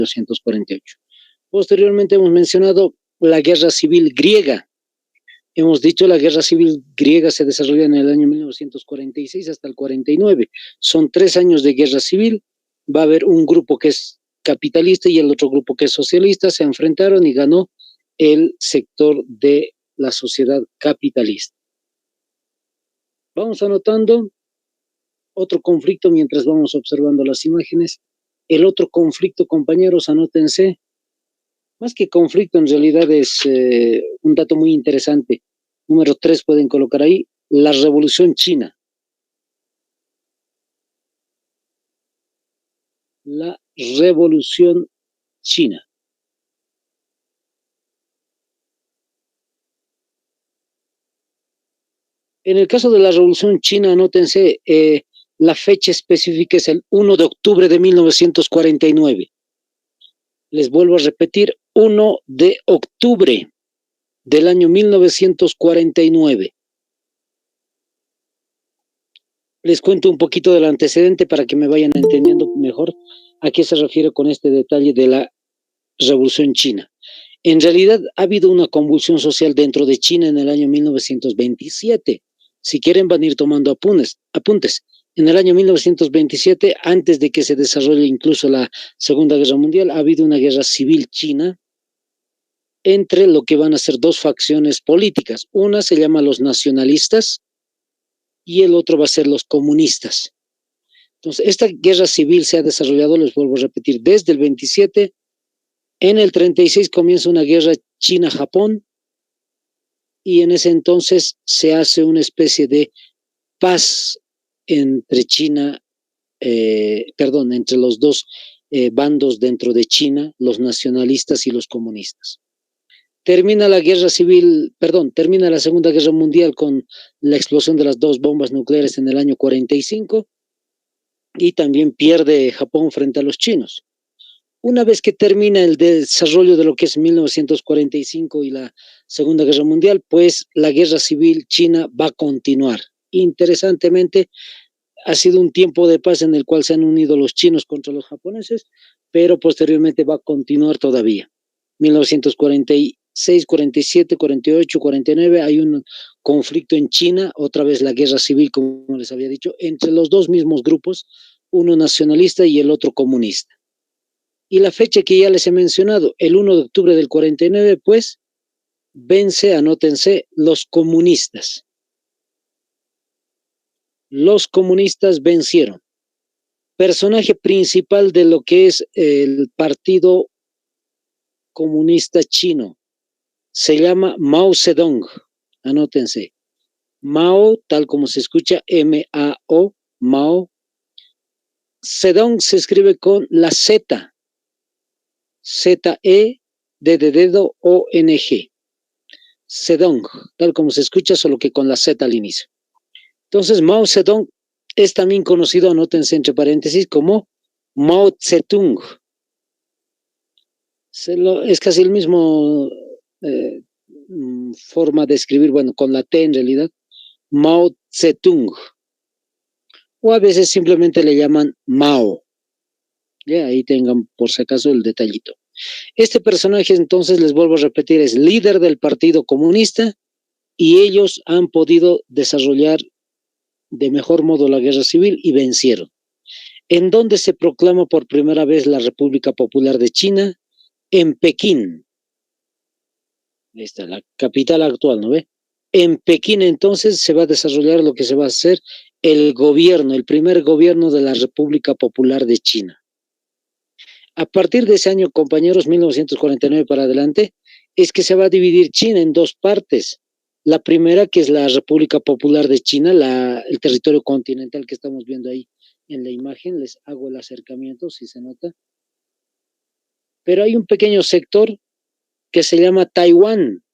1948. Posteriormente hemos mencionado la Guerra Civil Griega. Hemos dicho la Guerra Civil Griega se desarrolla en el año 1946 hasta el 49. Son 3 años de guerra civil. Va a haber un grupo que es capitalista y el otro grupo que es socialista. Se enfrentaron y ganó el sector de la sociedad capitalista. Vamos anotando otro conflicto mientras vamos observando las imágenes. El otro conflicto, compañeros, anótense. Más que conflicto, en realidad es un dato muy interesante. Número 3 pueden colocar ahí, la Revolución China. La Revolución China. En el caso de la Revolución China, anótense, la fecha específica es el 1 de octubre de 1949. Les vuelvo a repetir, 1 de octubre del año 1949. Les cuento un poquito del antecedente para que me vayan entendiendo mejor a qué se refiere con este detalle de la Revolución China. En realidad ha habido una convulsión social dentro de China en el año 1927. Si quieren van a ir tomando apuntes. En el año 1927, antes de que se desarrolle incluso la Segunda Guerra Mundial, ha habido una guerra civil china entre lo que van a ser dos facciones políticas. Una se llama los nacionalistas y el otro va a ser los comunistas. Entonces, esta guerra civil se ha desarrollado, les vuelvo a repetir, desde el 27. En el 36 comienza una guerra China-Japón y en ese entonces se hace una especie de paz entre entre los dos bandos dentro de China, los nacionalistas y los comunistas. Termina la Segunda Guerra Mundial con la explosión de las 2 bombas nucleares en el año 45 y también pierde Japón frente a los chinos. Una vez que termina el desarrollo de lo que es 1945 y la Segunda Guerra Mundial, pues la guerra civil china va a continuar. Interesantemente, ha sido un tiempo de paz en el cual se han unido los chinos contra los japoneses, pero posteriormente va a continuar todavía. 1946, 47, 48, 49, hay un conflicto en China, otra vez la guerra civil, como les había dicho, entre los dos mismos grupos, uno nacionalista y el otro comunista. Y la fecha que ya les he mencionado, el 1 de octubre del 49, pues, vence, anótense, los comunistas. Los comunistas vencieron. Personaje principal de lo que es el Partido Comunista Chino se llama Mao Zedong. Anótense. Mao, tal como se escucha, M-A-O, Mao. Zedong se escribe con la Z. Z-E-D de dedo O-N-G. Zedong, tal como se escucha, solo que con la Z al inicio. Entonces, Mao Zedong es también conocido, anótense entre paréntesis, como Mao Zedong. Es casi el mismo forma de escribir, bueno, con la T en realidad, Mao Zedong. O a veces simplemente le llaman Mao. Ya, ahí tengan por si acaso el detallito. Este personaje, entonces, les vuelvo a repetir, es líder del Partido Comunista y ellos han podido desarrollar de mejor modo la guerra civil y vencieron. ¿En dónde se proclama por primera vez la República Popular de China? En Pekín. Ahí está, la capital actual, ¿no ve? En Pekín, entonces, se va a desarrollar lo que se va a hacer el primer gobierno de la República Popular de China. A partir de ese año, compañeros, 1949 para adelante, es que se va a dividir China en dos partes. La primera, que es la República Popular de China, el territorio continental que estamos viendo ahí en la imagen, les hago el acercamiento, si se nota. Pero hay un pequeño sector que se llama Taiwán.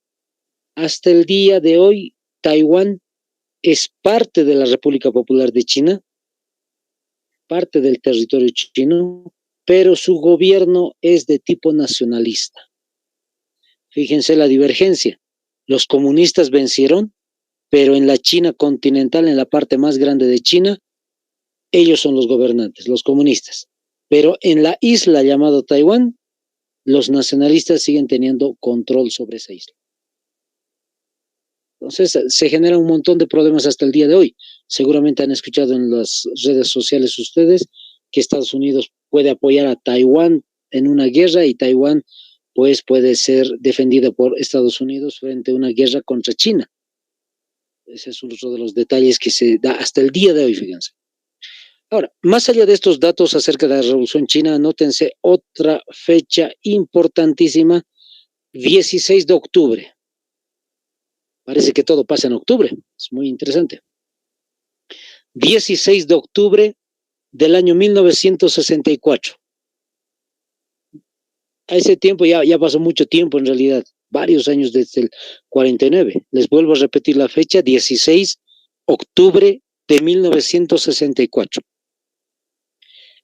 Hasta el día de hoy, Taiwán es parte de la República Popular de China, parte del territorio chino, pero su gobierno es de tipo nacionalista. Fíjense la divergencia. Los comunistas vencieron, pero en la China continental, en la parte más grande de China, ellos son los gobernantes, los comunistas. pero en la isla llamada Taiwán, los nacionalistas siguen teniendo control sobre esa isla. Entonces, se generan un montón de problemas hasta el día de hoy. Seguramente han escuchado en las redes sociales ustedes que Estados Unidos puede apoyar a Taiwán en una guerra y Taiwán pues puede ser defendida por Estados Unidos frente a una guerra contra China. Ese es otro de los detalles que se da hasta el día de hoy, fíjense. Ahora, más allá de estos datos acerca de la Revolución China, anótense otra fecha importantísima, 16 de octubre. Parece que todo pasa en octubre, es muy interesante. 16 de octubre del año 1964. A ese tiempo ya pasó mucho tiempo en realidad, varios años desde el 49. Les vuelvo a repetir la fecha, 16 de octubre de 1964.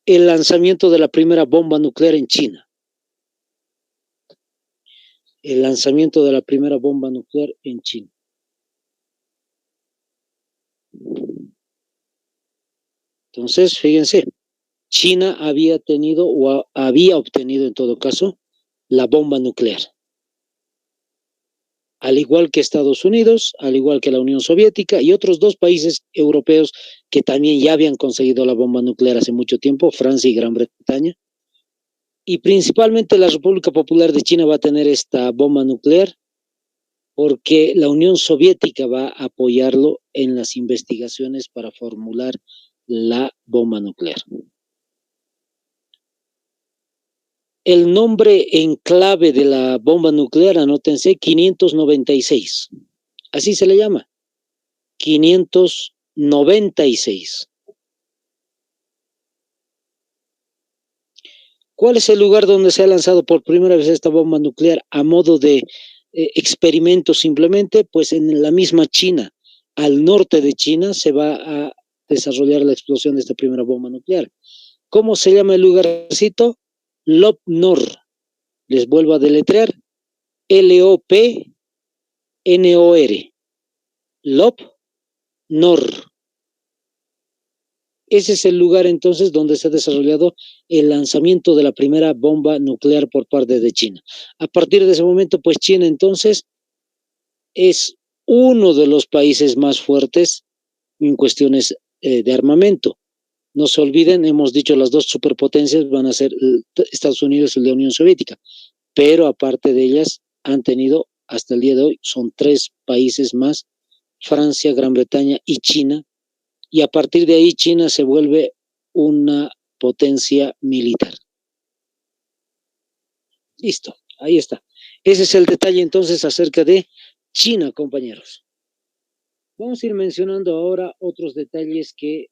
El lanzamiento de la primera bomba nuclear en China. El lanzamiento de la primera bomba nuclear en China. Entonces, fíjense, China había tenido o había obtenido en todo caso la bomba nuclear. Al igual que Estados Unidos, al igual que la Unión Soviética y otros dos países europeos que también ya habían conseguido la bomba nuclear hace mucho tiempo, Francia y Gran Bretaña. Y principalmente la República Popular de China va a tener esta bomba nuclear porque la Unión Soviética va a apoyarlo en las investigaciones para formular la bomba nuclear. El nombre en clave de la bomba nuclear, anótense, 596. Así se le llama. 596. ¿Cuál es el lugar donde se ha lanzado por primera vez esta bomba nuclear a modo de experimento simplemente? Pues en la misma China, al norte de China, se va a desarrollar la explosión de esta primera bomba nuclear. ¿Cómo se llama el lugarcito? Lop Nor. Les vuelvo a deletrear. L-O-P-N-O-R. Lop Nor. Ese es el lugar entonces donde se ha desarrollado el lanzamiento de la primera bomba nuclear por parte de China. A partir de ese momento, pues China entonces es uno de los países más fuertes en cuestiones de armamento. No se olviden, hemos dicho, las dos superpotencias van a ser Estados Unidos y la Unión Soviética, pero aparte de ellas han tenido, hasta el día de hoy, son 3 países más, Francia, Gran Bretaña y China, y a partir de ahí China se vuelve una potencia militar. Listo, ahí está. Ese es el detalle entonces acerca de China, compañeros. Vamos a ir mencionando ahora otros detalles que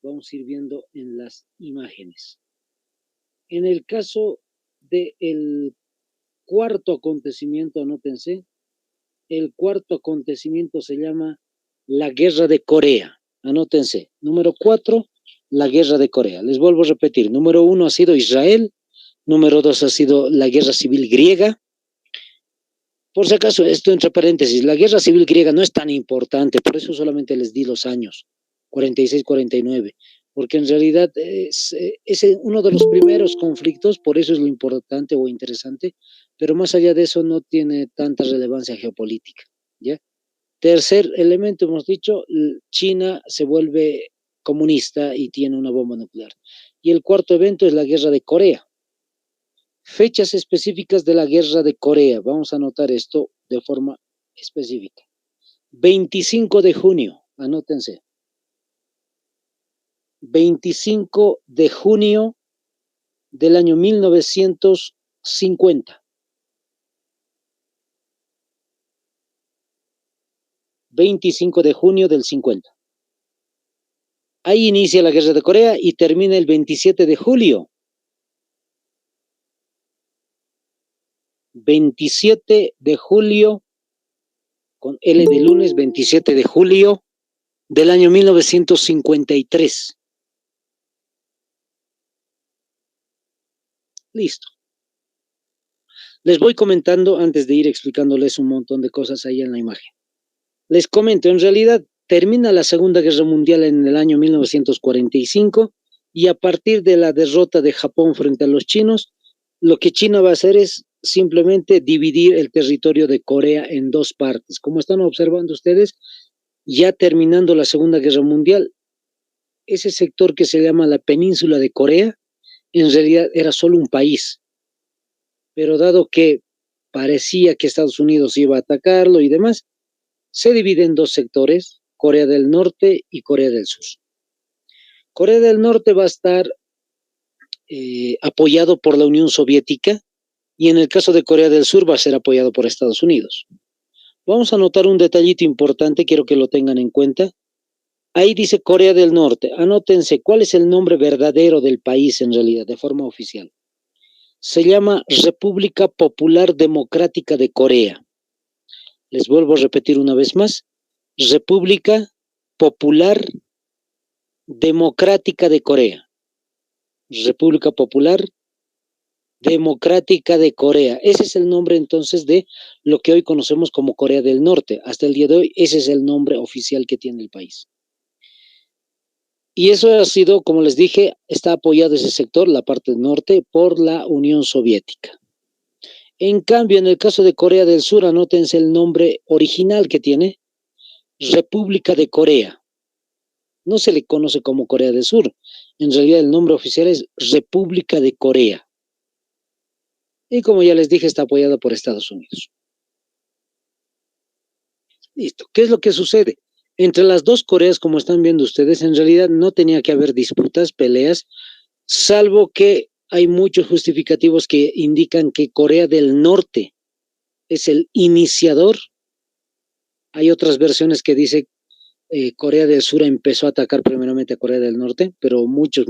vamos a ir viendo en las imágenes. En el caso del cuarto acontecimiento, anótense, el cuarto acontecimiento se llama la Guerra de Corea. Anótense. Número 4, la Guerra de Corea. Les vuelvo a repetir. Número 1 ha sido Israel. Número 2 ha sido la Guerra Civil Griega. Por si acaso, esto entre paréntesis, la Guerra Civil Griega no es tan importante, por eso solamente les di los años, 46-49, porque en realidad es uno de los primeros conflictos, por eso es lo importante o interesante, pero más allá de eso no tiene tanta relevancia geopolítica, ¿ya? Tercer elemento, hemos dicho, China se vuelve comunista y tiene una bomba nuclear. Y el cuarto evento es la Guerra de Corea. Fechas específicas de la Guerra de Corea. Vamos a anotar esto de forma específica. 25 de junio, anótense. 25 de junio del año 1950. 25 de junio del 50. Ahí inicia la Guerra de Corea y termina el 27 de julio. 27 de julio, con L de lunes, 27 de julio del año 1953. Listo. Les voy comentando antes de ir explicándoles un montón de cosas ahí en la imagen. Les comento, en realidad termina la Segunda Guerra Mundial en el año 1945 y a partir de la derrota de Japón frente a los chinos, lo que China va a hacer es simplemente dividir el territorio de Corea en dos partes. Como están observando ustedes, ya terminando la Segunda Guerra Mundial, ese sector que se llama la península de Corea, en realidad era solo un país, pero dado que parecía que Estados Unidos iba a atacarlo y demás, se divide en dos sectores, Corea del Norte y Corea del Sur. Corea del Norte va a estar apoyado por la Unión Soviética y en el caso de Corea del Sur va a ser apoyado por Estados Unidos. Vamos a notar un detallito importante, quiero que lo tengan en cuenta. Ahí dice Corea del Norte. Anótense cuál es el nombre verdadero del país en realidad, de forma oficial. Se llama República Popular Democrática de Corea. Les vuelvo a repetir una vez más. República Popular Democrática de Corea. República Popular Democrática de Corea. Ese es el nombre entonces de lo que hoy conocemos como Corea del Norte. Hasta el día de hoy, ese es el nombre oficial que tiene el país. Y eso ha sido, como les dije, está apoyado ese sector, la parte norte, por la Unión Soviética. En cambio, en el caso de Corea del Sur, anótense el nombre original que tiene, República de Corea. No se le conoce como Corea del Sur. En realidad el nombre oficial es República de Corea. Y como ya les dije, está apoyada por Estados Unidos. Listo. ¿Qué es lo que sucede? Entre las dos Coreas, como están viendo ustedes, en realidad no tenía que haber disputas, peleas, salvo que hay muchos justificativos que indican que Corea del Norte es el iniciador. Hay otras versiones que dicen Corea del Sur empezó a atacar primeramente a Corea del Norte, pero muchos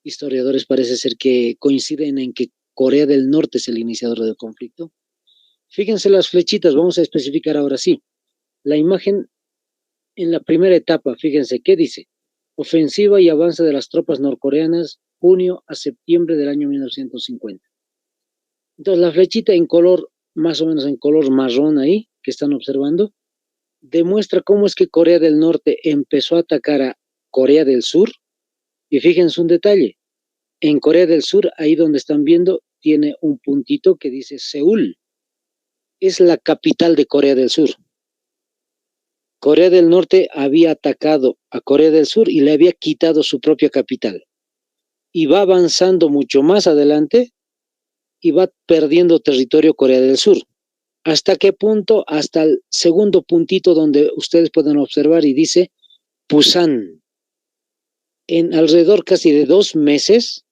historiadores parece ser que coinciden en que Corea del Norte es el iniciador del conflicto. Fíjense las flechitas, vamos a especificar ahora sí. La imagen en la primera etapa, fíjense, ¿qué dice? Ofensiva y avance de las tropas norcoreanas, junio a septiembre del año 1950. Entonces, la flechita en color, más o menos en color marrón ahí, que están observando, demuestra cómo es que Corea del Norte empezó a atacar a Corea del Sur. Y fíjense un detalle, en Corea del Sur, ahí donde están viendo, tiene un puntito que dice Seúl. Es la capital de Corea del Sur. Corea del Norte había atacado a Corea del Sur y le había quitado su propia capital. Y va avanzando mucho más adelante y va perdiendo territorio Corea del Sur. ¿Hasta qué punto? Hasta el segundo puntito donde ustedes pueden observar y dice Pusan. En alrededor casi de 2 meses,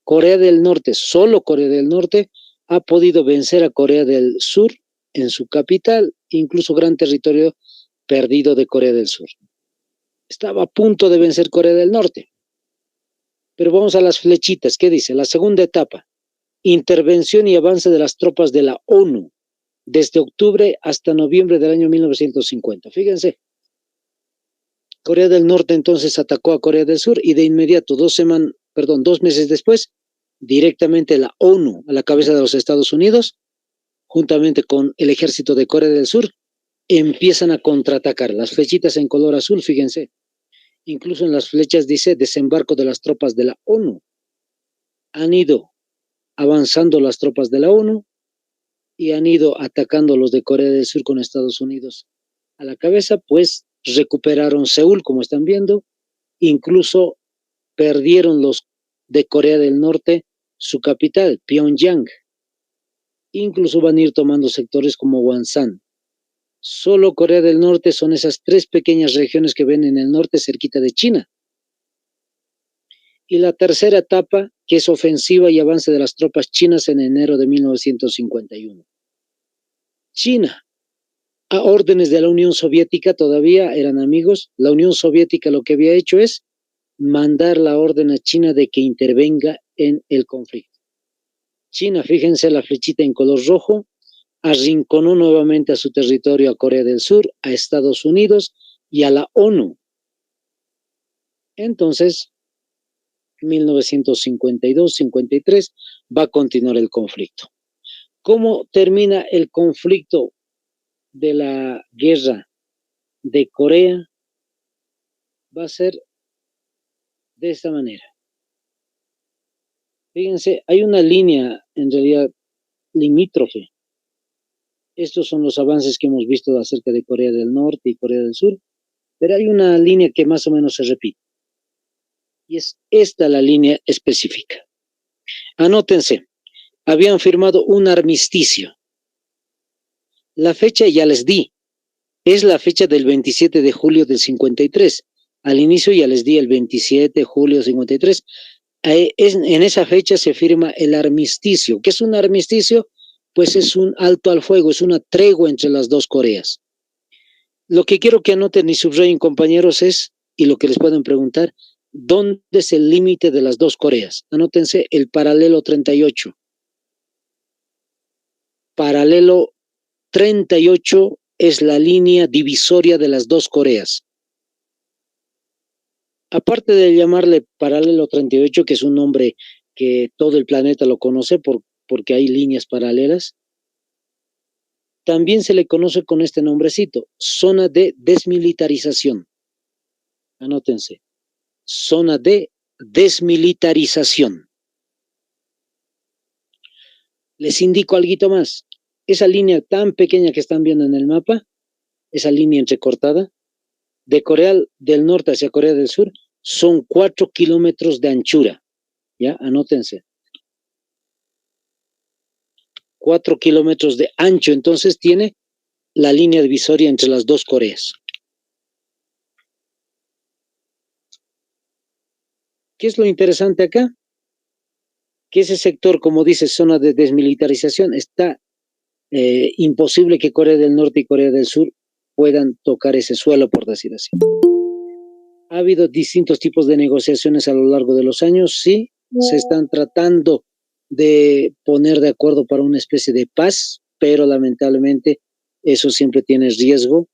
Corea del Norte, solo Corea del Norte, ha podido vencer a Corea del Sur en su capital, incluso gran territorio perdido de Corea del Sur. Estaba a punto de vencer Corea del Norte. Pero vamos a las flechitas. ¿Qué dice? La segunda etapa. Intervención y avance de las tropas de la ONU desde octubre hasta noviembre del año 1950. Fíjense. Corea del Norte entonces atacó a Corea del Sur y de inmediato, 2 meses después, directamente la ONU, a la cabeza de los Estados Unidos, juntamente con el ejército de Corea del Sur, empiezan a contraatacar. Las flechitas en color azul, fíjense. Incluso en las flechas dice desembarco de las tropas de la ONU. Han ido avanzando las tropas de la ONU y han ido atacando los de Corea del Sur con Estados Unidos a la cabeza, pues recuperaron Seúl, como están viendo, incluso perdieron los de Corea del Norte su capital, Pyongyang. Incluso van a ir tomando sectores como Wonsan. Solo Corea del Norte son esas 3 pequeñas regiones que ven en el norte cerquita de China. Y la tercera etapa, que es ofensiva y avance de las tropas chinas en enero de 1951. China, a órdenes de la Unión Soviética, todavía eran amigos. La Unión Soviética lo que había hecho es mandar la orden a China de que intervenga en el conflicto. China, fíjense la flechita en color rojo, arrinconó nuevamente a su territorio a Corea del Sur, a Estados Unidos y a la ONU. Entonces, 1952-53 va a continuar el conflicto. ¿Cómo termina el conflicto de la guerra de Corea? Va a ser de esta manera. Fíjense, hay una línea en realidad limítrofe. Estos son los avances que hemos visto acerca de Corea del Norte y Corea del Sur, pero hay una línea que más o menos se repite. Y es esta la línea específica. Anótense, habían firmado un armisticio. La fecha ya les di, es la fecha del 27 de julio del 53. Al inicio ya les di el 27 de julio del 53. En esa fecha se firma el armisticio. ¿Qué es un armisticio? Pues es un alto al fuego, es una tregua entre las dos Coreas. Lo que quiero que anoten y subrayen, compañeros, es, y lo que les pueden preguntar, ¿dónde es el límite de las dos Coreas? Anótense el paralelo 38. Paralelo 38 es la línea divisoria de las dos Coreas. Aparte de llamarle paralelo 38, que es un nombre que todo el planeta lo conoce porque hay líneas paralelas, también se le conoce con este nombrecito, zona de desmilitarización. Anótense, zona de desmilitarización. Les indico algo más. Esa línea tan pequeña que están viendo en el mapa, esa línea entrecortada, de Corea del Norte hacia Corea del Sur, son 4 kilómetros de anchura. ¿Ya? Anótense. 4 kilómetros de ancho, entonces tiene la línea divisoria entre las dos Coreas. ¿Qué es lo interesante acá? Que ese sector, como dice, zona de desmilitarización, está imposible que Corea del Norte y Corea del Sur puedan tocar ese suelo, por decir así. Ha habido distintos tipos de negociaciones a lo largo de los años, sí, se están tratando de poner de acuerdo para una especie de paz, pero lamentablemente eso siempre tiene riesgo.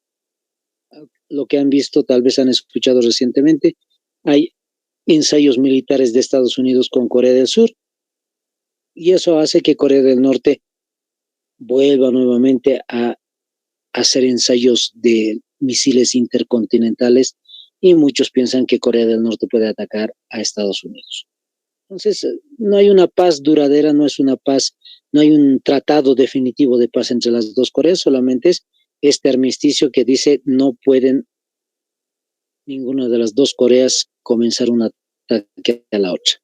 Lo que han visto, tal vez han escuchado recientemente, hay ensayos militares de Estados Unidos con Corea del Sur, y eso hace que Corea del Norte vuelva nuevamente a hacer ensayos de misiles intercontinentales, y muchos piensan que Corea del Norte puede atacar a Estados Unidos. Entonces, no hay una paz duradera, no es una paz, no hay un tratado definitivo de paz entre las dos Coreas, solamente es este armisticio que dice no pueden ninguna de las dos Coreas comenzar un ataque a la otra.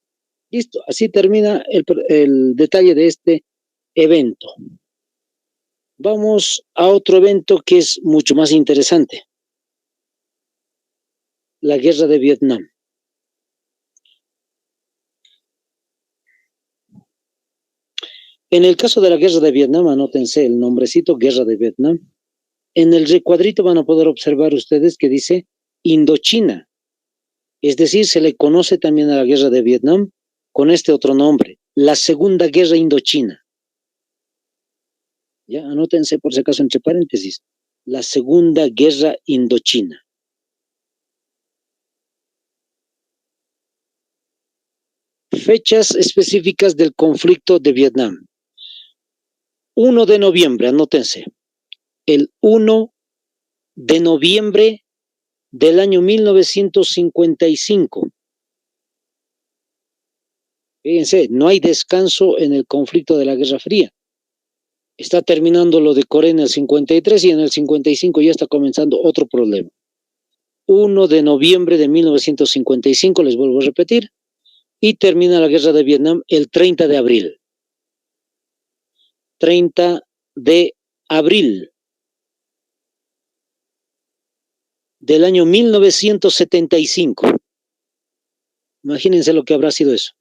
Listo, así termina el detalle de este evento. Vamos a otro evento que es mucho más interesante. La guerra de Vietnam. En el caso de la guerra de Vietnam, anótense el nombrecito, guerra de Vietnam. En el recuadrito van a poder observar ustedes que dice Indochina. Es decir, se le conoce también a la guerra de Vietnam con este otro nombre, la Segunda Guerra Indochina. Ya, anótense por si acaso entre paréntesis, la Segunda Guerra Indochina. Fechas específicas del conflicto de Vietnam. 1 de noviembre, anótense. El 1 de noviembre del año 1955. Fíjense, no hay descanso en el conflicto de la Guerra Fría. Está terminando lo de Corea en el 53 y en el 55 ya está comenzando otro problema. 1 de noviembre de 1955, les vuelvo a repetir, y termina la Guerra de Vietnam el 30 de abril. 30 de abril del año 1975. Imagínense lo que habrá sido eso.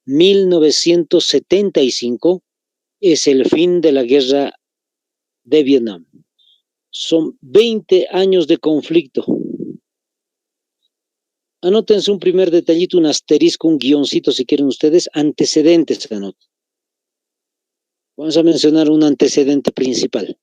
1975 es el fin de la guerra de Vietnam. Son 20 años de conflicto. Anótense un primer detallito, un asterisco, un guioncito si quieren ustedes, antecedentes. Anoten. Vamos a mencionar un antecedente principal.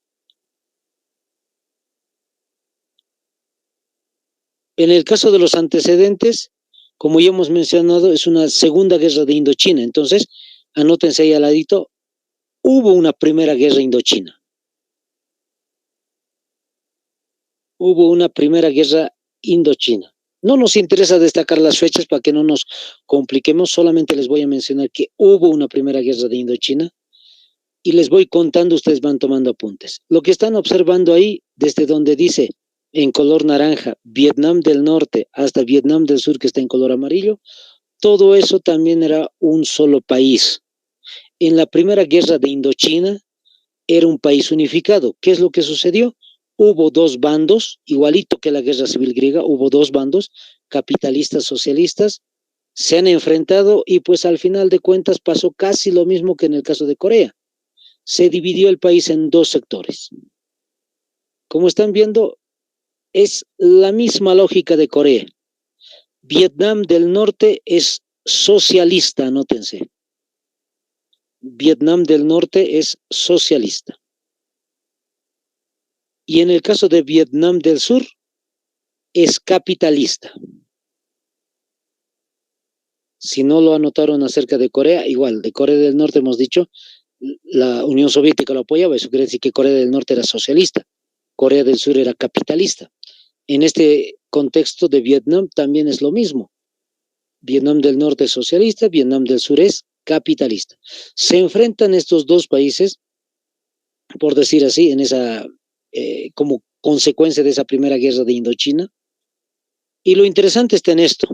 En el caso de los antecedentes, como ya hemos mencionado, es una segunda guerra de Indochina. Entonces, anótense ahí al ladito, hubo una primera guerra indochina. Hubo una primera guerra indochina. No nos interesa destacar las fechas para que no nos compliquemos, solamente les voy a mencionar que hubo una primera guerra de Indochina y les voy contando, ustedes van tomando apuntes. Lo que están observando ahí, desde donde dice en color naranja, Vietnam del Norte hasta Vietnam del Sur, que está en color amarillo, todo eso también era un solo país. En la primera guerra de Indochina era un país unificado. ¿Qué es lo que sucedió? Hubo dos bandos, igualito que la guerra civil griega, hubo dos bandos, capitalistas, socialistas, se han enfrentado y pues al final de cuentas pasó casi lo mismo que en el caso de Corea. Se dividió el país en dos sectores. Como están viendo, es la misma lógica de Corea. Vietnam del Norte es socialista, anótense. Vietnam del Norte es socialista. Y en el caso de Vietnam del Sur, es capitalista. Si no lo anotaron acerca de Corea, igual, de Corea del Norte hemos dicho, la Unión Soviética lo apoyaba, eso quiere decir que Corea del Norte era socialista, Corea del Sur era capitalista. En este contexto de Vietnam también es lo mismo. Vietnam del Norte es socialista, Vietnam del Sur es capitalista. Se enfrentan estos dos países, por decir así, en esa, como consecuencia de esa primera guerra de Indochina. Y lo interesante está en esto,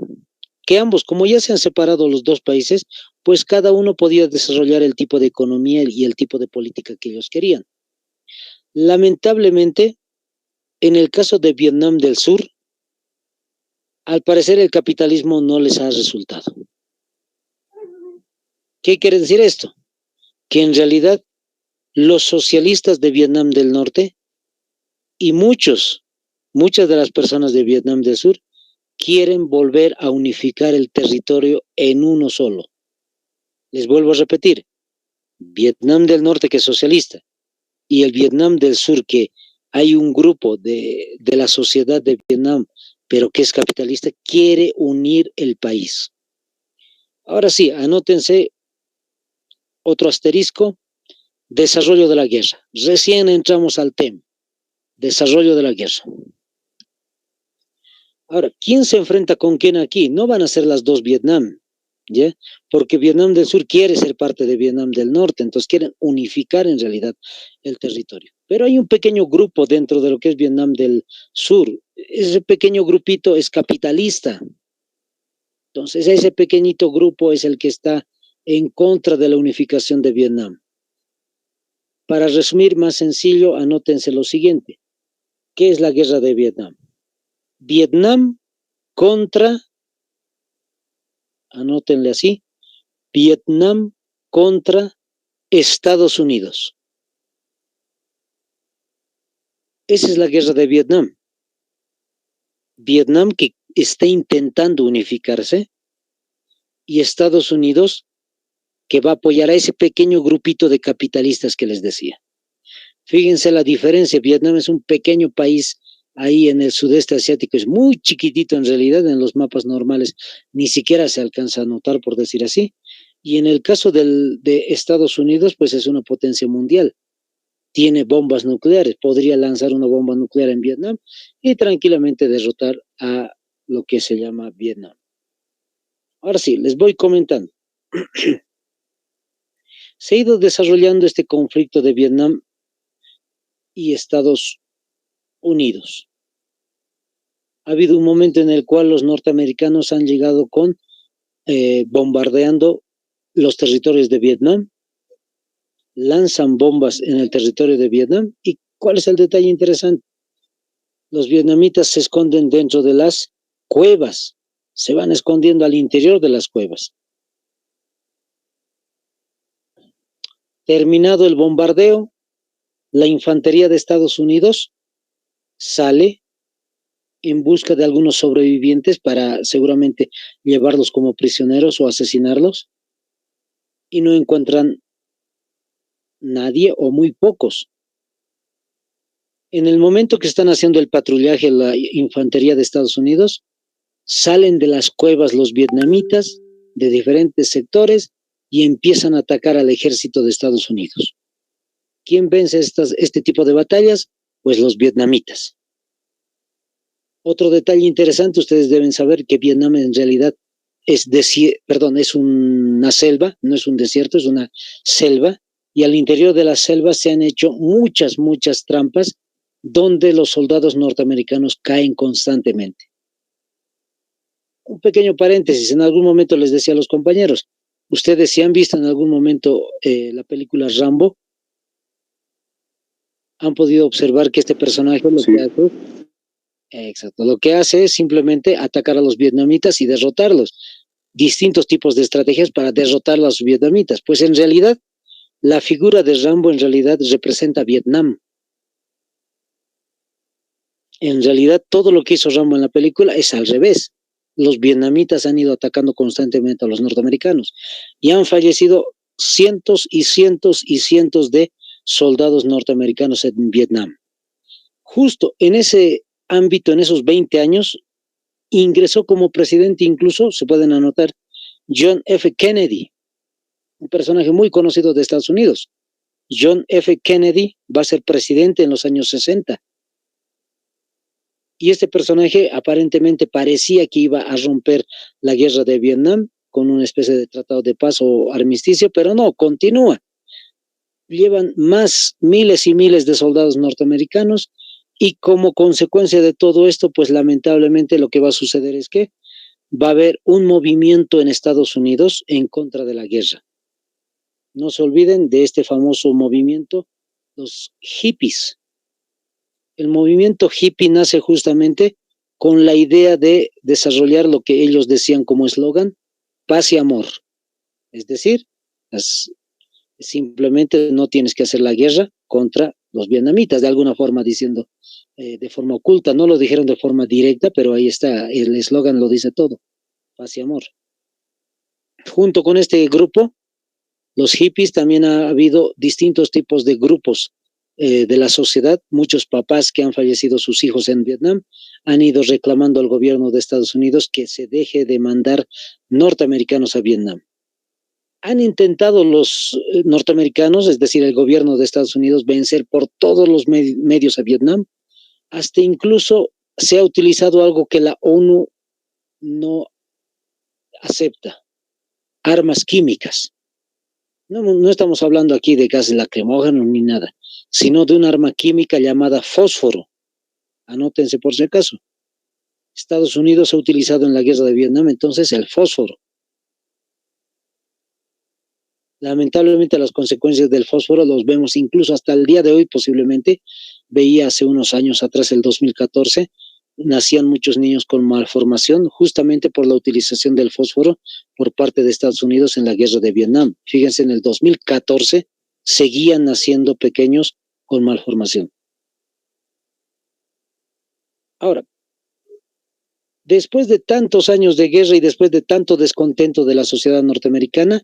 que ambos, como ya se han separado los dos países, pues cada uno podía desarrollar el tipo de economía y el tipo de política que ellos querían. Lamentablemente, en el caso de Vietnam del Sur, al parecer el capitalismo no les ha resultado. ¿Qué quiere decir esto? Que en realidad los socialistas de Vietnam del Norte y muchas de las personas de Vietnam del Sur quieren volver a unificar el territorio en uno solo. Les vuelvo a repetir, Vietnam del Norte que es socialista y el Vietnam del Sur que hay un grupo de la sociedad de Vietnam pero que es capitalista, quiere unir el país. Ahora sí, anótense otro asterisco, desarrollo de la guerra. Recién entramos al tema, desarrollo de la guerra. Ahora, ¿quién se enfrenta con quién aquí? No van a ser las dos Vietnam, ¿ya? Porque Vietnam del Sur quiere ser parte de Vietnam del Norte, entonces quieren unificar en realidad el territorio. Pero hay un pequeño grupo dentro de lo que es Vietnam del Sur. Ese pequeño grupito es capitalista. Entonces, ese pequeñito grupo es el que está en contra de la unificación de Vietnam. Para resumir más sencillo, anótense lo siguiente. ¿Qué es la guerra de Vietnam? Vietnam contra, anótenle así, Vietnam contra Estados Unidos. Esa es la guerra de Vietnam. Vietnam que está intentando unificarse y Estados Unidos que va a apoyar a ese pequeño grupito de capitalistas que les decía. Fíjense la diferencia, Vietnam es un pequeño país ahí en el sudeste asiático, es muy chiquitito en realidad, en los mapas normales ni siquiera se alcanza a notar, por decir así, y en el caso de Estados Unidos, pues es una potencia mundial, tiene bombas nucleares, podría lanzar una bomba nuclear en Vietnam y tranquilamente derrotar a lo que se llama Vietnam. Ahora sí, les voy comentando. Se ha ido desarrollando este conflicto de Vietnam y Estados Unidos. Ha habido un momento en el cual los norteamericanos han llegado con bombardeando los territorios de Vietnam, lanzan bombas en el territorio de Vietnam. ¿Y cuál es el detalle interesante? Los vietnamitas se esconden dentro de las cuevas, se van escondiendo al interior de las cuevas. Terminado el bombardeo, la infantería de Estados Unidos sale en busca de algunos sobrevivientes para seguramente llevarlos como prisioneros o asesinarlos y no encuentran nadie o muy pocos. En el momento que están haciendo el patrullaje la infantería de Estados Unidos, salen de las cuevas los vietnamitas de diferentes sectores y empiezan a atacar al ejército de Estados Unidos. ¿Quién vence este tipo de batallas? Pues los vietnamitas. Otro detalle interesante, ustedes deben saber que Vietnam en realidad es una selva, no es un desierto, es una selva, y al interior de la selva se han hecho muchas, muchas trampas donde los soldados norteamericanos caen constantemente. Un pequeño paréntesis, en algún momento les decía a los compañeros, ustedes si han visto en algún momento la película Rambo, han podido observar que este personaje lo que hace es simplemente atacar a los vietnamitas y derrotarlos. Distintos tipos de estrategias para derrotar a los vietnamitas. Pues en realidad, la figura de Rambo en realidad representa a Vietnam. En realidad, todo lo que hizo Rambo en la película es al revés. Los vietnamitas han ido atacando constantemente a los norteamericanos y han fallecido cientos y cientos y cientos de soldados norteamericanos en Vietnam. Justo en ese ámbito, en esos 20 años, ingresó como presidente, incluso se pueden anotar, John F. Kennedy, un personaje muy conocido de Estados Unidos. John F. Kennedy va a ser presidente en los años 60. Y este personaje aparentemente parecía que iba a romper la guerra de Vietnam con una especie de tratado de paz o armisticio, pero no, continúa. Llevan más miles y miles de soldados norteamericanos y como consecuencia de todo esto, pues lamentablemente lo que va a suceder es que va a haber un movimiento en Estados Unidos en contra de la guerra. No se olviden de este famoso movimiento, los hippies. El movimiento hippie nace justamente con la idea de desarrollar lo que ellos decían como eslogan, paz y amor. Es decir, simplemente no tienes que hacer la guerra contra los vietnamitas, de alguna forma diciendo, de forma oculta, no lo dijeron de forma directa, pero ahí está, el eslogan lo dice todo, paz y amor. Junto con este grupo, los hippies, también ha habido distintos tipos de grupos de la sociedad. Muchos papás que han fallecido sus hijos en Vietnam han ido reclamando al gobierno de Estados Unidos que se deje de mandar norteamericanos a Vietnam. Han intentado los norteamericanos, es decir, el gobierno de Estados Unidos, vencer por todos los medios a Vietnam. Hasta incluso se ha utilizado algo que la ONU no acepta, armas químicas. No estamos hablando aquí de gases lacrimógenos ni nada, sino de un arma química llamada fósforo. Anótense por si acaso. Estados Unidos ha utilizado en la guerra de Vietnam entonces el fósforo. Lamentablemente las consecuencias del fósforo los vemos incluso hasta el día de hoy, posiblemente. Veía hace unos años atrás, el 2014, nacían muchos niños con malformación justamente por la utilización del fósforo por parte de Estados Unidos en la guerra de Vietnam. Fíjense, en el 2014 seguían naciendo pequeños con malformación. Ahora, después de tantos años de guerra y después de tanto descontento de la sociedad norteamericana,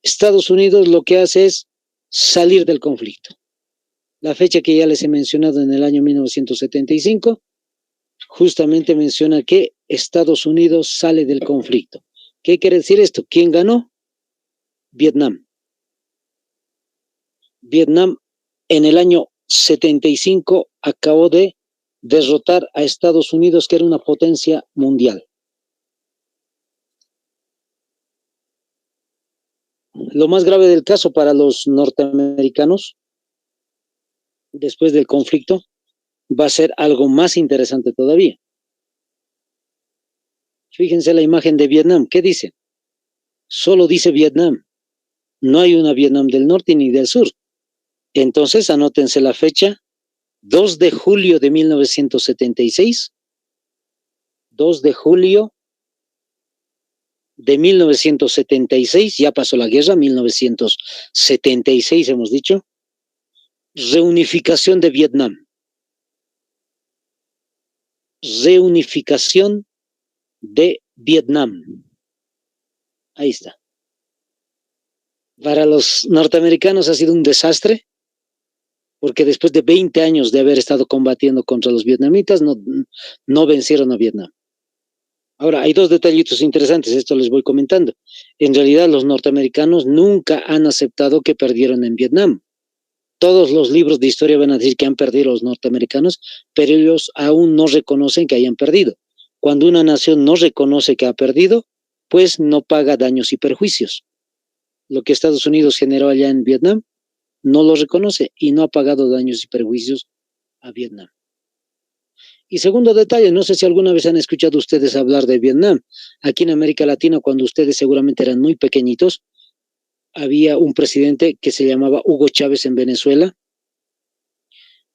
Estados Unidos lo que hace es salir del conflicto. La fecha que ya les he mencionado en el año 1975, justamente menciona que Estados Unidos sale del conflicto. ¿Qué quiere decir esto? ¿Quién ganó? Vietnam. Vietnam en el año 75 acabó de derrotar a Estados Unidos, que era una potencia mundial. Lo más grave del caso para los norteamericanos, después del conflicto, va a ser algo más interesante todavía. Fíjense la imagen de Vietnam. ¿Qué dice? Solo dice Vietnam. No hay una Vietnam del norte ni del sur. Entonces, anótense la fecha, 2 de julio de 1976, 2 de julio de 1976, ya pasó la guerra, 1976 hemos dicho, reunificación de Vietnam. Reunificación de Vietnam. Ahí está. Para los norteamericanos ha sido un desastre, porque después de 20 años de haber estado combatiendo contra los vietnamitas, no vencieron a Vietnam. Ahora, hay dos detallitos interesantes, esto les voy comentando. En realidad, los norteamericanos nunca han aceptado que perdieron en Vietnam. Todos los libros de historia van a decir que han perdido los norteamericanos, pero ellos aún no reconocen que hayan perdido. Cuando una nación no reconoce que ha perdido, pues no paga daños y perjuicios. Lo que Estados Unidos generó allá en Vietnam, no lo reconoce y no ha pagado daños y perjuicios a Vietnam. Y segundo detalle, no sé si alguna vez han escuchado ustedes hablar de Vietnam. Aquí en América Latina, cuando ustedes seguramente eran muy pequeñitos, había un presidente que se llamaba Hugo Chávez en Venezuela,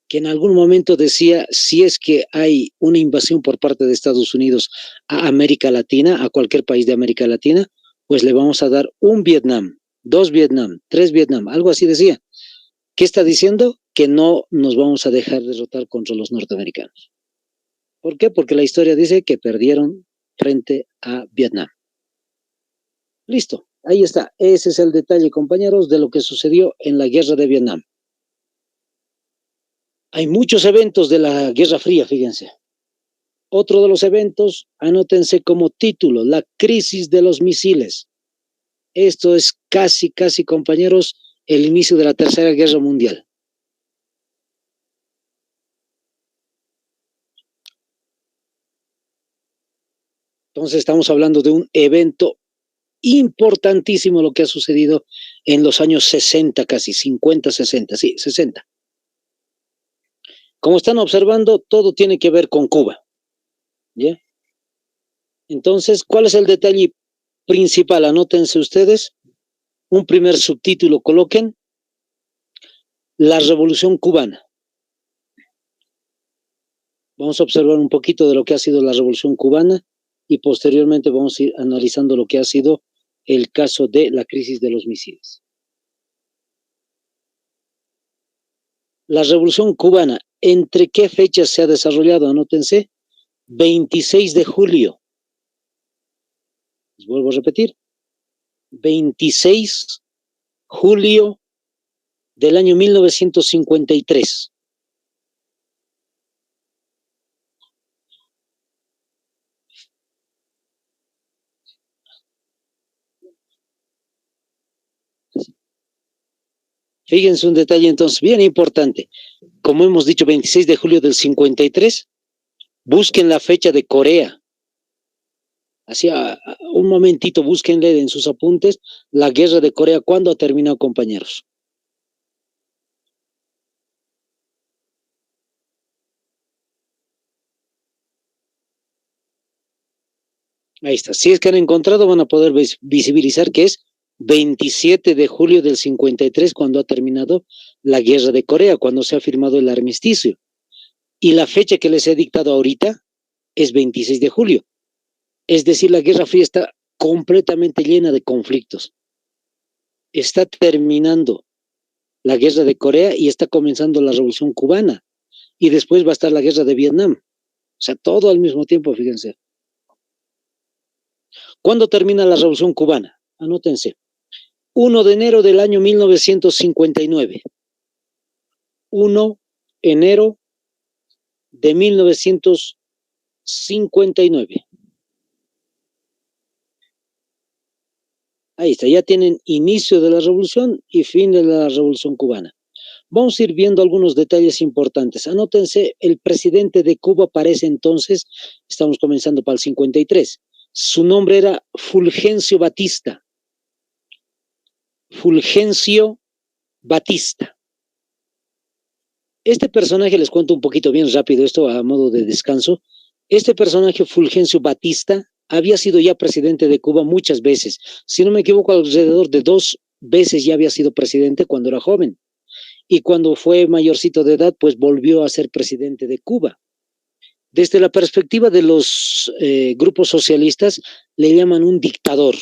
que en algún momento decía, si es que hay una invasión por parte de Estados Unidos a América Latina, a cualquier país de América Latina, pues le vamos a dar un Vietnam, dos Vietnam, tres Vietnam, algo así decía. ¿Qué está diciendo? Que no nos vamos a dejar derrotar contra los norteamericanos. ¿Por qué? Porque la historia dice que perdieron frente a Vietnam. Listo, ahí está. Ese es el detalle, compañeros, de lo que sucedió en la guerra de Vietnam. Hay muchos eventos de la Guerra Fría, fíjense. Otro de los eventos, anótense como título, la crisis de los misiles. Esto es casi, compañeros, el inicio de la Tercera Guerra Mundial. Entonces estamos hablando de un evento importantísimo lo que ha sucedido en los años 60, casi 50, 60, sí, 60. Como están observando, todo tiene que ver con Cuba. ¿Ya? Entonces, ¿cuál es el detalle principal? Anótense ustedes. Un primer subtítulo coloquen. La Revolución Cubana. Vamos a observar un poquito de lo que ha sido la Revolución Cubana y posteriormente vamos a ir analizando lo que ha sido el caso de la crisis de los misiles. La Revolución Cubana, ¿entre qué fechas se ha desarrollado? Anótense, 26 de julio. Les vuelvo a repetir, 26 de julio del año 1953. Fíjense un detalle entonces bien importante. Como hemos dicho, 26 de julio del 53, busquen la fecha de Corea. Así, un momentito, búsquenle en sus apuntes la guerra de Corea. ¿Cuándo ha terminado, compañeros? Ahí está. Si es que han encontrado, van a poder visibilizar que es 27 de julio del 53 cuando ha terminado la guerra de Corea, cuando se ha firmado el armisticio. Y la fecha que les he dictado ahorita es 26 de julio. Es decir, la Guerra Fría está completamente llena de conflictos. Está terminando la guerra de Corea y está comenzando la Revolución Cubana. Y después va a estar la guerra de Vietnam. O sea, todo al mismo tiempo, fíjense. ¿Cuándo termina la Revolución Cubana? Anótense. 1 de enero del año 1959. 1 de enero de 1959. Ahí está, ya tienen inicio de la revolución y fin de la Revolución Cubana. Vamos a ir viendo algunos detalles importantes. Anótense, el presidente de Cuba para ese entonces, estamos comenzando para el 53. Su nombre era Fulgencio Batista. Fulgencio Batista. Este personaje, les cuento un poquito bien rápido esto a modo de descanso. Este personaje, Fulgencio Batista, había sido ya presidente de Cuba muchas veces. Si no me equivoco, alrededor de 2 veces ya había sido presidente cuando era joven. Y cuando fue mayorcito de edad, pues volvió a ser presidente de Cuba. Desde la perspectiva de los grupos socialistas, le llaman un dictador.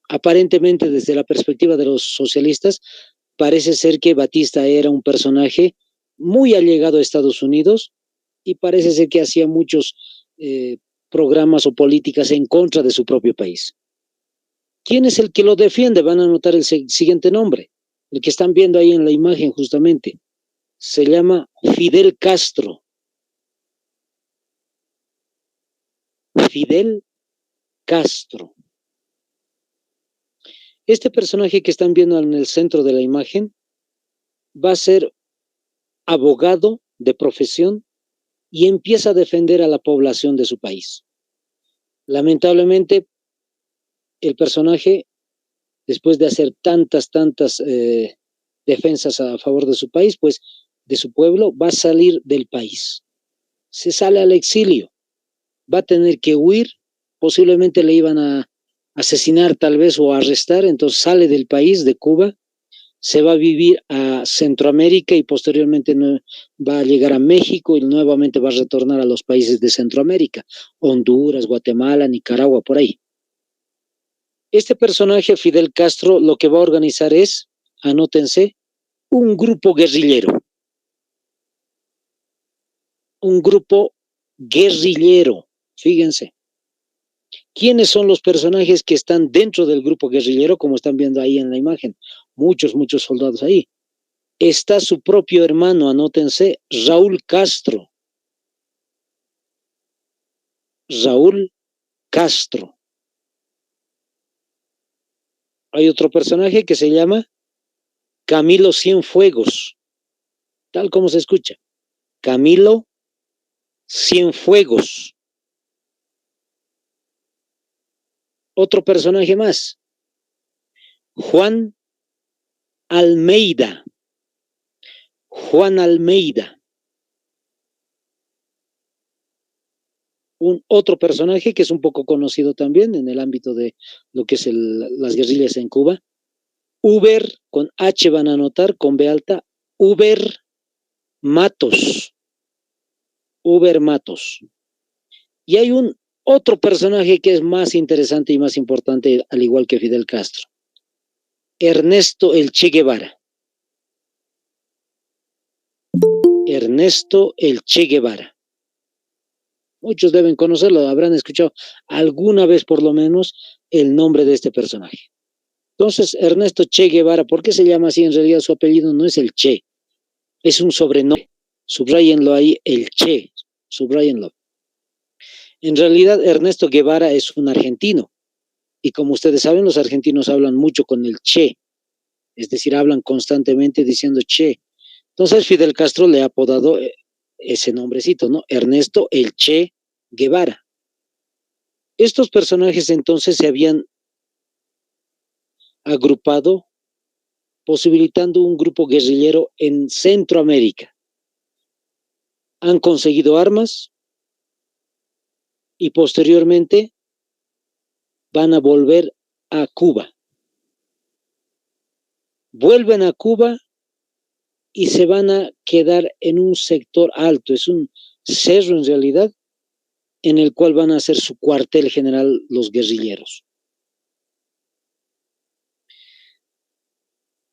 Aparentemente, desde la perspectiva de los socialistas, parece ser que Batista era un personaje muy allegado a Estados Unidos y parece ser que hacía muchos programas o políticas en contra de su propio país. ¿Quién es el que lo defiende? Van a notar el siguiente nombre, el que están viendo ahí en la imagen justamente. Se llama Fidel Castro. Fidel Castro. Este personaje que están viendo en el centro de la imagen va a ser abogado de profesión y empieza a defender a la población de su país. Lamentablemente, el personaje, después de hacer tantas defensas a favor de su país, pues de su pueblo, va a salir del país. Se sale al exilio, va a tener que huir, posiblemente le iban a asesinar tal vez o a arrestar, entonces sale del país, de Cuba, se va a vivir a Centroamérica y posteriormente va a llegar a México y nuevamente va a retornar a los países de Centroamérica, Honduras, Guatemala, Nicaragua, por ahí. Este personaje, Fidel Castro, lo que va a organizar es, anótense, un grupo guerrillero. Un grupo guerrillero, fíjense. ¿Quiénes son los personajes que están dentro del grupo guerrillero, como están viendo ahí en la imagen? Muchos soldados ahí. Está su propio hermano, anótense, Raúl Castro. Raúl Castro. Hay otro personaje que se llama Camilo Cienfuegos, tal como se escucha. Camilo Cienfuegos. Otro personaje más, Juan Almeida. Juan Almeida. Otro personaje que es un poco conocido también en el ámbito de lo que es las guerrillas en Cuba. Uber, con H van a anotar, con B alta, Uber Matos. Uber Matos. Y hay otro personaje que es más interesante y más importante, al igual que Fidel Castro. Ernesto el Che Guevara. Ernesto el Che Guevara. Muchos deben conocerlo, habrán escuchado alguna vez por lo menos el nombre de este personaje. Entonces, Ernesto Che Guevara, ¿por qué se llama así? En realidad su apellido no es el Che, es un sobrenombre. Subrayenlo ahí, el Che, subrayenlo. En realidad, Ernesto Guevara es un argentino. Y como ustedes saben, los argentinos hablan mucho con el Che, es decir, hablan constantemente diciendo Che. Entonces, Fidel Castro le ha apodado ese nombrecito, ¿no? Ernesto el Che Guevara. Estos personajes entonces se habían agrupado, posibilitando un grupo guerrillero en Centroamérica. Han conseguido armas y posteriormente van a volver a Cuba. Vuelven a Cuba y se van a quedar en un sector alto, es un cerro en realidad, en el cual van a hacer su cuartel general los guerrilleros.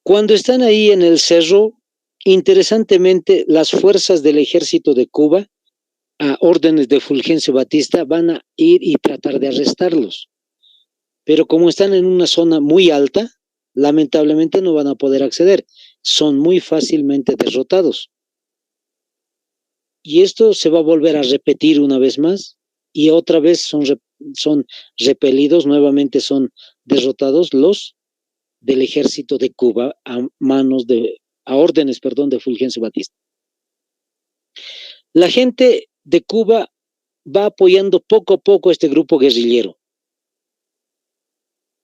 Cuando están ahí en el cerro, interesantemente, las fuerzas del ejército de Cuba, a órdenes de Fulgencio Batista, van a ir y tratar de arrestarlos. Pero como están en una zona muy alta, lamentablemente no van a poder acceder. Son muy fácilmente derrotados. Y esto se va a volver a repetir una vez más, y otra vez son repelidos, nuevamente son derrotados los del ejército de Cuba a órdenes, de Fulgencio Batista. La gente de Cuba va apoyando poco a poco a este grupo guerrillero.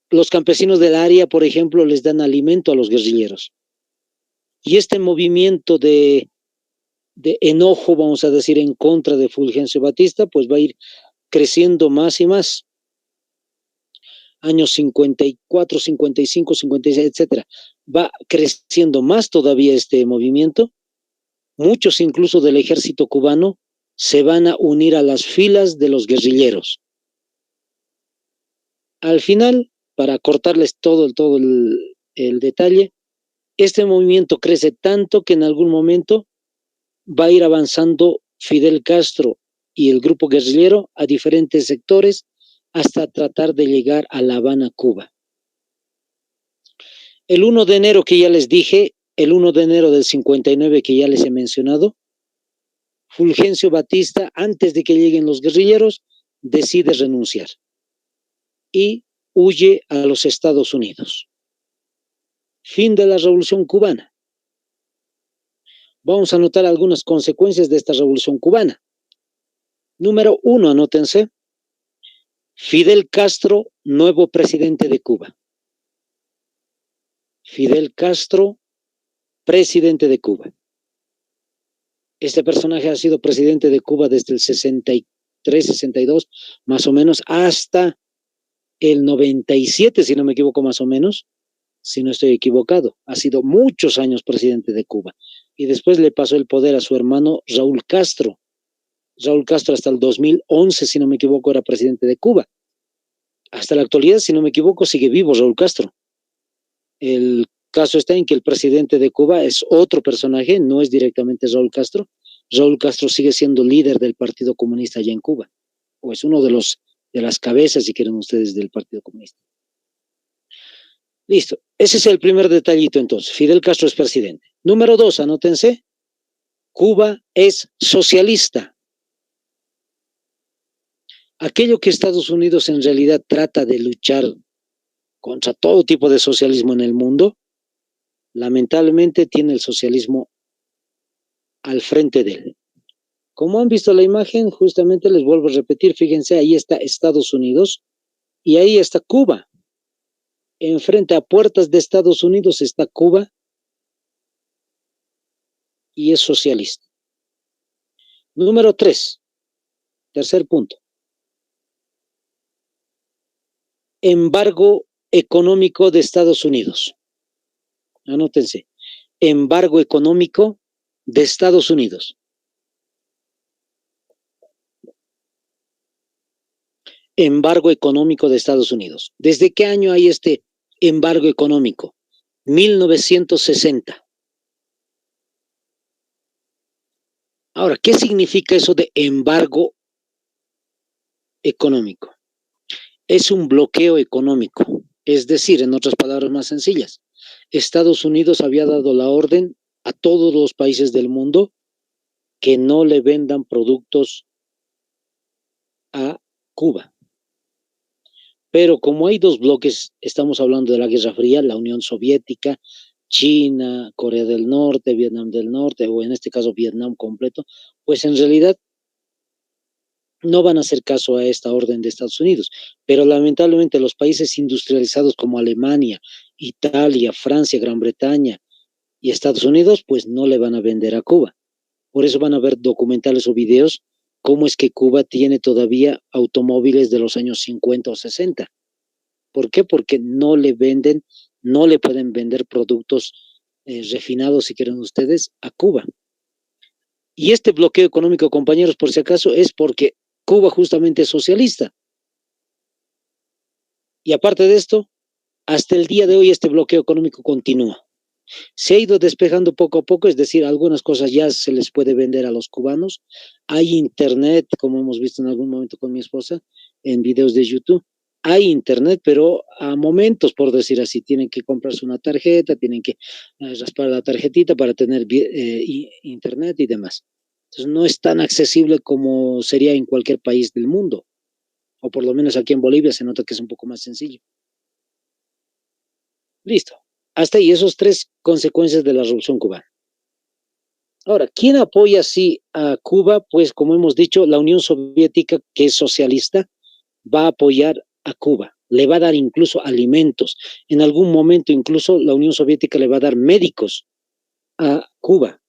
Los campesinos del área, por ejemplo, les dan alimento a los guerrilleros. Y este movimiento de enojo, vamos a decir, en contra de Fulgencio Batista, pues va a ir creciendo más y más. Años 54, 55, 56, etcétera. Va creciendo más todavía este movimiento. Muchos incluso del ejército cubano se van a unir a las filas de los guerrilleros. Al final, para cortarles todo el detalle, este movimiento crece tanto que en algún momento va a ir avanzando Fidel Castro y el grupo guerrillero a diferentes sectores hasta tratar de llegar a La Habana, Cuba. El 1 de enero que ya les dije, el 1 de enero del 59 que ya les he mencionado, Fulgencio Batista, antes de que lleguen los guerrilleros, decide renunciar y huye a los Estados Unidos. Fin de la Revolución Cubana. vamos a anotar algunas consecuencias de esta revolución cubana. Número 1, anótense. Fidel Castro, nuevo presidente de Cuba. Fidel Castro, presidente de Cuba. Este personaje ha sido presidente de Cuba desde el 63, 62, más o menos, hasta el 97, si no me equivoco, más o menos, si no estoy equivocado. Ha sido muchos años presidente de Cuba. Y después le pasó el poder a su hermano Raúl Castro. Raúl Castro hasta el 2011, si no me equivoco, era presidente de Cuba. Hasta la actualidad, si no me equivoco, sigue vivo Raúl Castro. El caso está en que el presidente de Cuba es otro personaje, no es directamente Raúl Castro. Raúl Castro sigue siendo líder del Partido Comunista allá en Cuba, o es uno de las cabezas, si quieren ustedes, del Partido Comunista. Listo, ese es el primer detallito entonces. Fidel Castro es presidente. Número 2, anótense. Cuba es socialista. Aquello que Estados Unidos en realidad trata de luchar contra todo tipo de socialismo en el mundo, lamentablemente tiene el socialismo al frente de él. Como han visto la imagen, justamente les vuelvo a repetir, fíjense, ahí está Estados Unidos y ahí está Cuba. Enfrente a puertas de Estados Unidos está Cuba y es socialista. Número 3, tercer punto. Embargo económico de Estados Unidos. Anótense. Embargo económico de Estados Unidos. Embargo económico de Estados Unidos. ¿Desde qué año hay este embargo económico? 1960. Ahora, ¿qué significa eso de embargo económico? Es un bloqueo económico. Es decir, en otras palabras más sencillas, Estados Unidos había dado la orden a todos los países del mundo que no le vendan productos a Cuba. Pero como hay dos bloques, estamos hablando de la Guerra Fría, la Unión Soviética, China, Corea del Norte, Vietnam del Norte, o en este caso Vietnam completo, pues en realidad no van a hacer caso a esta orden de Estados Unidos. Pero lamentablemente los países industrializados como Alemania, Italia, Francia, Gran Bretaña y Estados Unidos, pues no le van a vender a Cuba. Por eso van a ver documentales o videos cómo es que Cuba tiene todavía automóviles de los años 50 o 60. ¿Por qué? Porque no le venden, no le pueden vender productos refinados, si quieren ustedes, a Cuba. Y este bloqueo económico, compañeros, por si acaso, es porque Cuba justamente es socialista. Y aparte de esto, hasta el día de hoy este bloqueo económico continúa. Se ha ido despejando poco a poco, es decir, algunas cosas ya se les puede vender a los cubanos. Hay internet, como hemos visto en algún momento con mi esposa, en videos de YouTube. Hay internet, pero a momentos, por decir así, tienen que comprarse una tarjeta, tienen que raspar la tarjetita para tener internet y demás. Entonces no es tan accesible como sería en cualquier país del mundo, o por lo menos aquí en Bolivia se nota que es un poco más sencillo. Listo. Hasta ahí, esos 3 consecuencias de la Revolución Cubana. Ahora, ¿quién apoya así a Cuba? Pues como hemos dicho, la Unión Soviética, que es socialista, va a apoyar a Cuba, le va a dar incluso alimentos. En algún momento incluso la Unión Soviética le va a dar médicos a Cuba.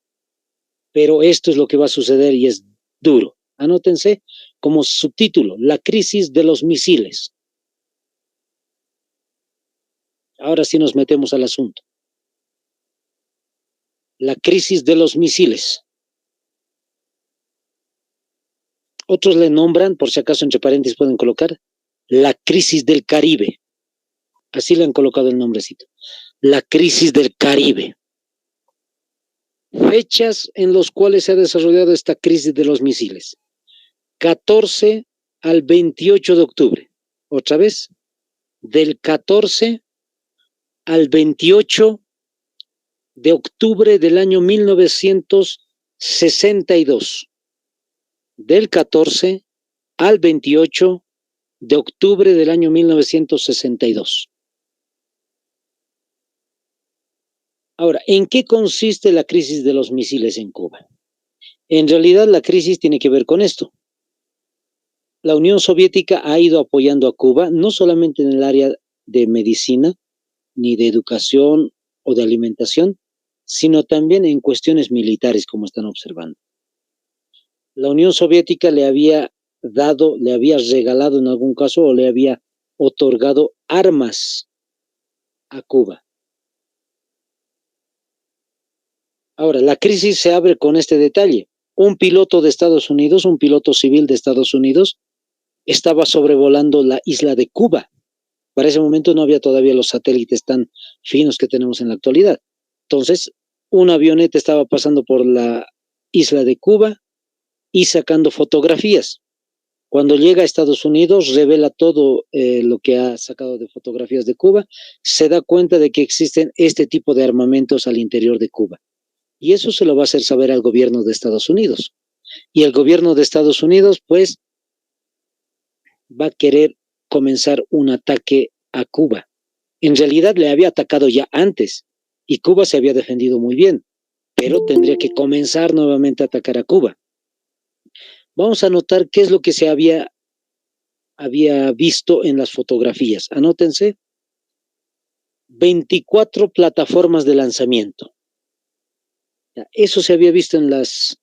Pero esto es lo que va a suceder y es duro. Anótense como subtítulo, la crisis de los misiles. Ahora sí nos metemos al asunto. La crisis de los misiles. Otros le nombran, por si acaso entre paréntesis pueden colocar, la crisis del Caribe. Así le han colocado el nombrecito. La crisis del Caribe. Fechas en las cuales se ha desarrollado esta crisis de los misiles. 14 al 28 de octubre. Otra vez, del 14 al 28 de octubre del año 1962. Del 14 al 28 de octubre del año 1962. Ahora, ¿en qué consiste la crisis de los misiles en Cuba? En realidad, la crisis tiene que ver con esto. La Unión Soviética ha ido apoyando a Cuba, no solamente en el área de medicina, ni de educación o de alimentación, sino también en cuestiones militares, como están observando. La Unión Soviética le había dado, le había regalado en algún caso o le había otorgado armas a Cuba. Ahora, la crisis se abre con este detalle. Un piloto de Estados Unidos, un piloto civil de Estados Unidos, estaba sobrevolando la isla de Cuba. Para ese momento no había todavía los satélites tan finos que tenemos en la actualidad. Entonces, un avioneta estaba pasando por la isla de Cuba y sacando fotografías. Cuando llega a Estados Unidos, revela todo lo que ha sacado de fotografías de Cuba, se da cuenta de que existen este tipo de armamentos al interior de Cuba. Y eso se lo va a hacer saber al gobierno de Estados Unidos. Y el gobierno de Estados Unidos, pues, va a querer comenzar un ataque a Cuba. En realidad le había atacado ya antes y Cuba se había defendido muy bien, pero tendría que comenzar nuevamente a atacar a Cuba. Vamos a notar qué es lo que se había visto en las fotografías. Anótense, 24 plataformas de lanzamiento. Eso se había visto en las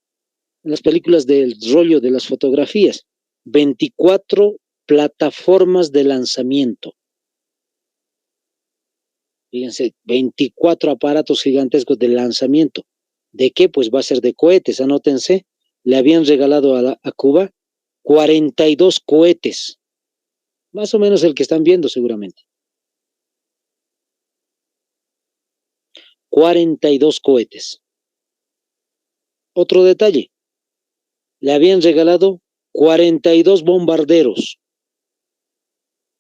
películas del rollo de las fotografías. 24 plataformas de lanzamiento. Fíjense, 24 aparatos gigantescos de lanzamiento. ¿De qué? Pues va a ser de cohetes, anótense. Le habían regalado a Cuba 42 cohetes. Más o menos el que están viendo seguramente. 42 cohetes. Otro detalle. Le habían regalado 42 bombarderos.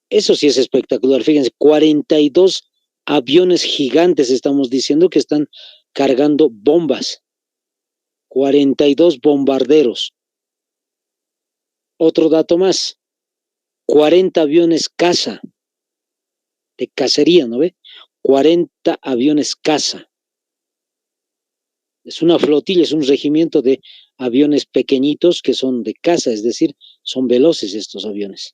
Eso sí es espectacular. Fíjense, 42 aviones gigantes estamos diciendo que están cargando bombas. 42 bombarderos. Otro dato más. 40 aviones caza. De cacería, ¿no ve? 40 aviones caza. Es una flotilla, es un regimiento de aviones pequeñitos que son de caza, es decir, son veloces estos aviones.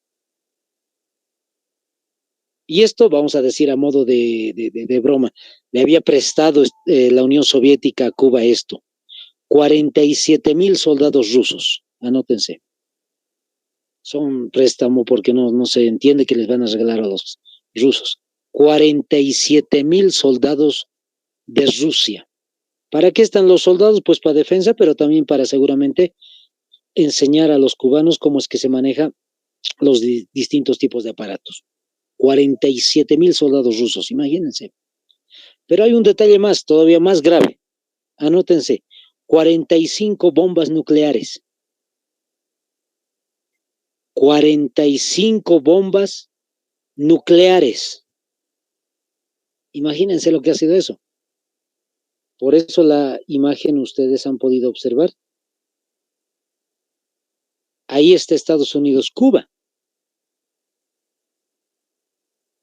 Y esto, vamos a decir a modo de broma, le había prestado la Unión Soviética a Cuba esto. 47,000 soldados rusos, anótense. Son préstamo porque no se entiende que les van a regalar a los rusos. 47,000 soldados de Rusia. ¿Para qué están los soldados? Pues para defensa, pero también para seguramente enseñar a los cubanos cómo es que se manejan los distintos tipos de aparatos. 47,000 soldados rusos, imagínense. Pero hay un detalle más, todavía más grave. Anótense, 45 bombas nucleares. 45 bombas nucleares. Imagínense lo que ha sido eso. Por eso la imagen ustedes han podido observar. Ahí está Estados Unidos, Cuba.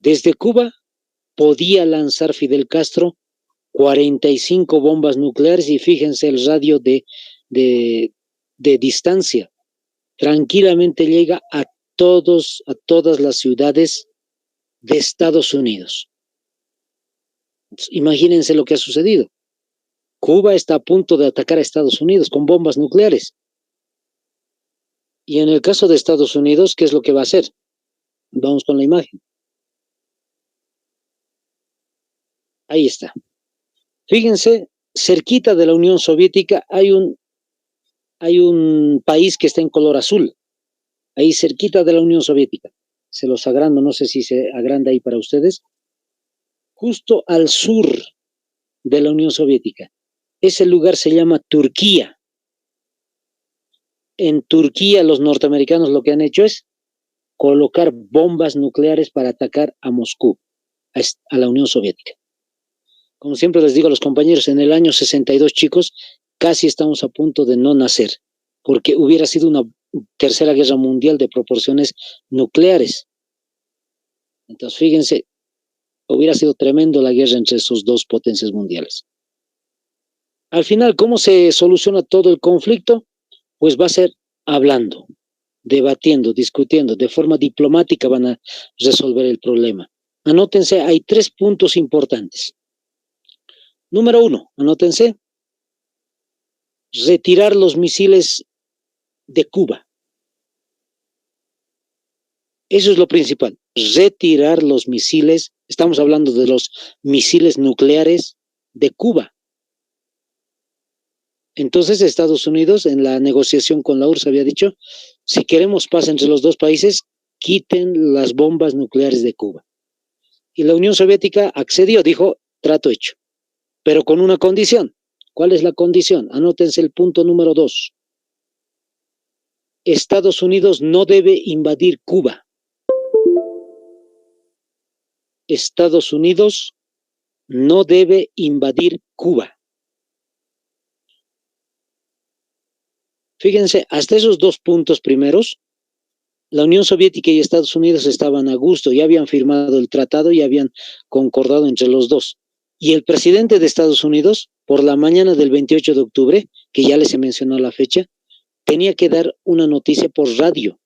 Desde Cuba podía lanzar Fidel Castro 45 bombas nucleares y fíjense el radio de distancia. Tranquilamente llega a todas las ciudades de Estados Unidos. Entonces, imagínense lo que ha sucedido. Cuba está a punto de atacar a Estados Unidos con bombas nucleares. Y en el caso de Estados Unidos, ¿qué es lo que va a hacer? Vamos con la imagen. Ahí está. Fíjense, cerquita de la Unión Soviética hay un país que está en color azul. Ahí cerquita de la Unión Soviética. Se los agrando, no sé si se agranda ahí para ustedes. Justo al sur de la Unión Soviética. Ese lugar se llama Turquía. En Turquía los norteamericanos lo que han hecho es colocar bombas nucleares para atacar a Moscú, a la Unión Soviética. Como siempre les digo a los compañeros, en el año 62, chicos, casi estamos a punto de no nacer, porque hubiera sido una tercera guerra mundial de proporciones nucleares. Entonces, fíjense, Hubiera sido tremendo la guerra entre esos dos potencias mundiales. Al final, ¿cómo se soluciona todo el conflicto? Pues va a ser hablando, debatiendo, discutiendo, de forma diplomática van a resolver el problema. Anótense, hay 3 puntos importantes. Número 1, anótense, retirar los misiles de Cuba. Eso es lo principal, retirar los misiles, estamos hablando de los misiles nucleares de Cuba. Entonces Estados Unidos en la negociación con la URSS había dicho, si queremos paz entre los dos países, quiten las bombas nucleares de Cuba. Y la Unión Soviética accedió, dijo, trato hecho, pero con una condición. ¿Cuál es la condición? Anótense el punto número 2. Estados Unidos no debe invadir Cuba. Estados Unidos no debe invadir Cuba. Fíjense, hasta esos 2 puntos primeros, la Unión Soviética y Estados Unidos estaban a gusto, ya habían firmado el tratado y habían concordado entre los dos. Y el presidente de Estados Unidos, por la mañana del 28 de octubre, que ya les he mencionado la fecha, tenía que dar una noticia por radio,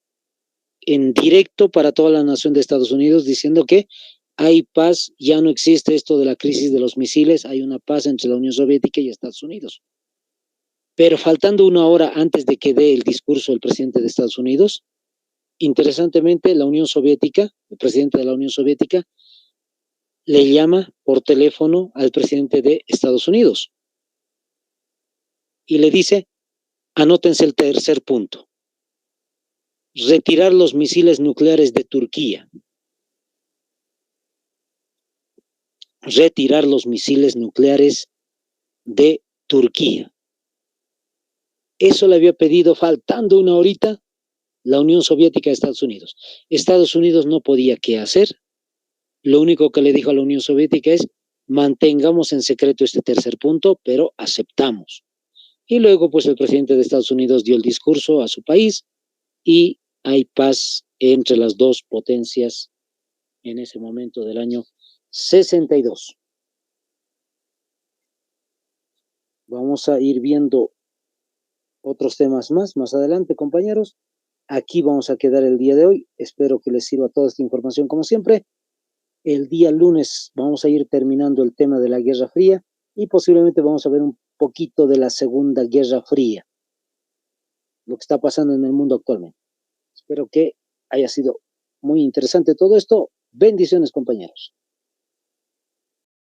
en directo para toda la nación de Estados Unidos, diciendo que hay paz, ya no existe esto de la crisis de los misiles, hay una paz entre la Unión Soviética y Estados Unidos. Pero faltando una hora antes de que dé el discurso el presidente de Estados Unidos, interesantemente la Unión Soviética, el presidente de la Unión Soviética, le llama por teléfono al presidente de Estados Unidos y le dice, anótense el tercer punto, retirar los misiles nucleares de Turquía. Retirar los misiles nucleares de Turquía. Eso le había pedido faltando una horita la Unión Soviética a Estados Unidos. Estados Unidos no podía qué hacer. Lo único que le dijo a la Unión Soviética es mantengamos en secreto este tercer punto, pero aceptamos. Y luego, pues el presidente de Estados Unidos dio el discurso a su país y hay paz entre las dos potencias en ese momento del año 62. Vamos a ir viendo otros temas más adelante, compañeros. Aquí vamos a quedar el día de hoy. Espero que les sirva toda esta información como siempre. El día lunes vamos a ir terminando el tema de la Guerra Fría y posiblemente vamos a ver un poquito de la Segunda Guerra Fría, lo que está pasando en el mundo actualmente. Espero que haya sido muy interesante todo esto. Bendiciones, compañeros.